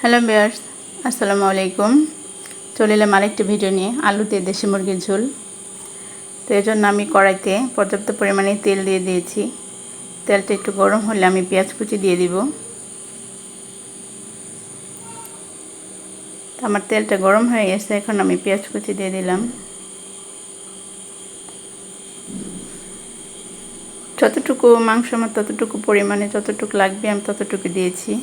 Hello viewers, আসসালামু আলাইকুম। চলে এলাম আরেকটি ভিডিও নিয়ে, আলুতে দেশি মুরগির ঝোল। তো এর জন্য আমি কড়াইতে পর্যাপ্ত পরিমাণে তেল দিয়ে দিয়েছি। তেলটা একটু গরম হলে আমি পেঁয়াজ কুচি দিয়ে দিব। তো আমার তেলটা গরম হয়ে গেছে, এখন আমি পেঁয়াজ কুচি দিয়ে দিলাম। যতটুকু মাংস আমার ততটুকু পরিমাণে যতটুকু লাগবে আমি ততটুকু দিয়েছি।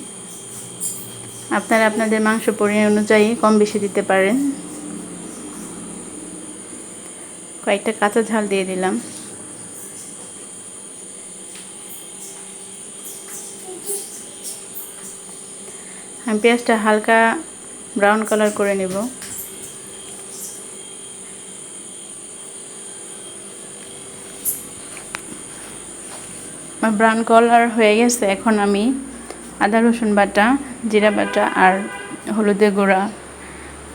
আপনারা আপনাদের মাংস পরিমাণ অনুযায়ী কম বেশি দিতে পারেন। কয়েকটা কাঁচা ঝাল দিয়ে দিলাম। আমি পেঁয়াজটা হালকা ব্রাউন কালার করে নেব। আমার ব্রাউন কালার হয়ে গেছে, এখন আমি আদা রসুন বাটা, জিরা বাটা আর হলুদের গুঁড়া,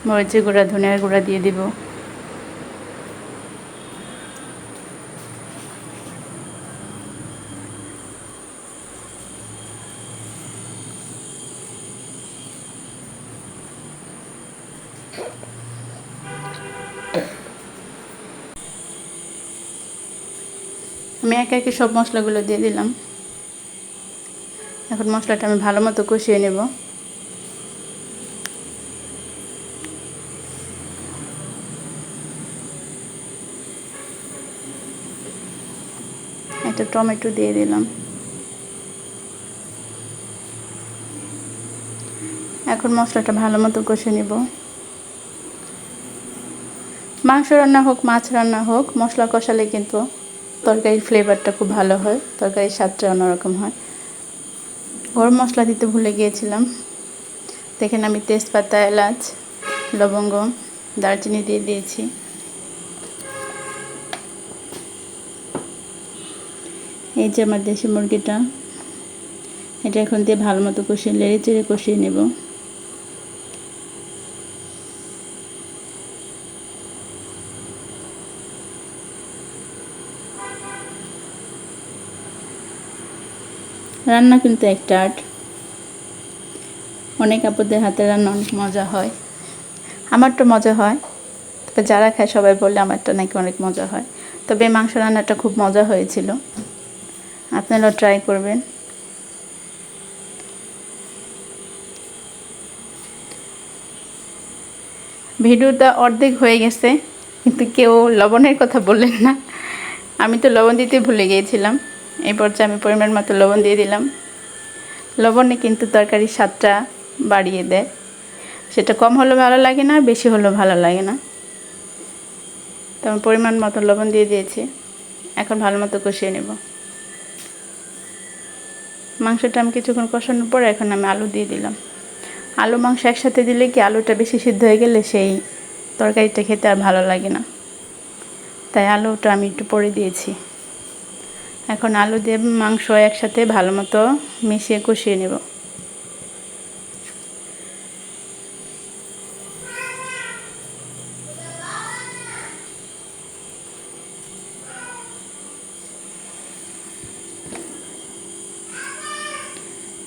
মরিচের গুঁড়া, ধনিয়ার গুঁড়া দিয়ে দিব। আমি একে একে সব মশলাগুলো দিয়ে দিলাম। এখন মশলাটা আমি ভালো মতো কষিয়ে নেব। একটা টমেটো দিয়ে দিলাম। এখন মশলাটা ভালো মতো কষে নেব। মাংস রান্না হোক, মাছ রান্না হোক, মশলা কষালে কিন্তু তরকারির ফ্লেভারটা খুব ভালো হয়, তরকারির স্বাদটা অন্যরকম হয়। গরম মশলা দিতে ভুলে গিয়েছিলাম। দেখেন আমি তেজপাতা, এলাচ, লবঙ্গ, দারচিনি দিয়ে দিয়েছি। এই যে আমার দেশি মুরগিটা, এটা এখন দিয়ে ভালো মতো কষিয়ে নেড়ে চেড়ে কষিয়ে নেব। রান্না কিন্তু একটা আর্ট। অনেক আপুদের হাতে রান্না অনেক মজা হয়। আমারটা মজা হয়, তবে যারা খায় সবাই বলে আমারটা নাকি অনেক মজা হয়। তবে মাংস রান্নাটা খুব মজা হয়েছিল, আপনারাও ট্রাই করবেন। ভিডিওটা অর্ধেক হয়ে গেছে, কিন্তু কেউ লবণের কথা বললেন না। আমি তো লবণ দিতে ভুলে গিয়েছিলাম। এই পর্যায়ে আমি পরিমাণ মতো লবণ দিয়ে দিলাম। লবণে কিন্তু তরকারির স্বাদটা বাড়িয়ে দেয়। সেটা কম হলেও ভালো লাগে না, বেশি হলেও ভালো লাগে না। তো আমি পরিমাণ মতো লবণ দিয়ে দিয়েছি। এখন ভালো মতো কষিয়ে নেব। মাংসটা আমি কিছুক্ষণ কষানোর পর এখন আমি আলু দিয়ে দিলাম। আলু মাংস একসাথে দিলে কি আলুটা বেশি সিদ্ধ হয়ে গেলে সেই তরকারিটা খেতে আর ভালো লাগে না, তাই আলুটা আমি একটু পরে দিয়েছি। এখন আলু দিয়ে মাংস একসাথে ভালো মতো মিশিয়ে কষিয়ে নেব।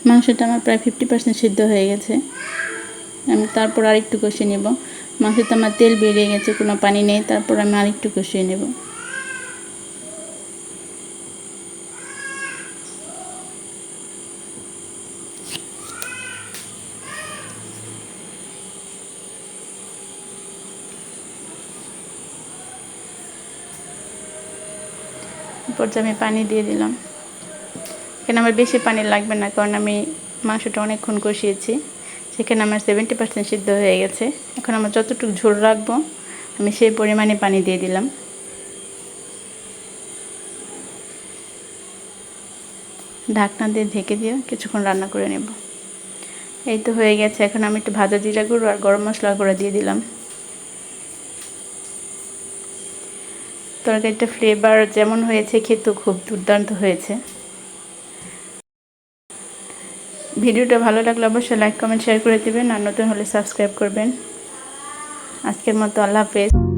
মাংসটা আমার প্রায় 50% সিদ্ধ হয়ে গেছে। আমি তারপর আরেকটু কষিয়ে নেব। মাংসতে আমার তেল বেরিয়ে গেছে, কোনো পানি নেই, তারপর আমি আরেকটু কষিয়ে নেব। পর্যায়ে আমি পানি দিয়ে দিলাম। এখানে আমার বেশি পানি লাগবে না, কারণ আমি মাংসটা অনেকক্ষণ কষিয়েছি। সেখানে আমার 70% সিদ্ধ হয়ে গেছে। এখন আমার যতটুকু ঝোল রাখবো আমি সেই পরিমাণে পানি দিয়ে দিলাম। ঢাকনা দিয়ে ঢেকে দিয়ে কিছুক্ষণ রান্না করে নেব। এই তো হয়ে গেছে। এখন আমি একটু ভাজা জিরা গুঁড়ো আর গরম মশলা গুঁড়ো দিয়ে দিলাম। তরকারিটা ফ্লেভার যেমন হয়েছে, খেতে খুব দুর্দান্ত হয়েছে। ভিডিওটা ভালো লাগলে অবশ্যই লাইক, কমেন্ট, শেয়ার করে দেবেন, আর নতুন হলে সাবস্ক্রাইব করবেন। আজকের মতো আল্লাহ হাফেজ।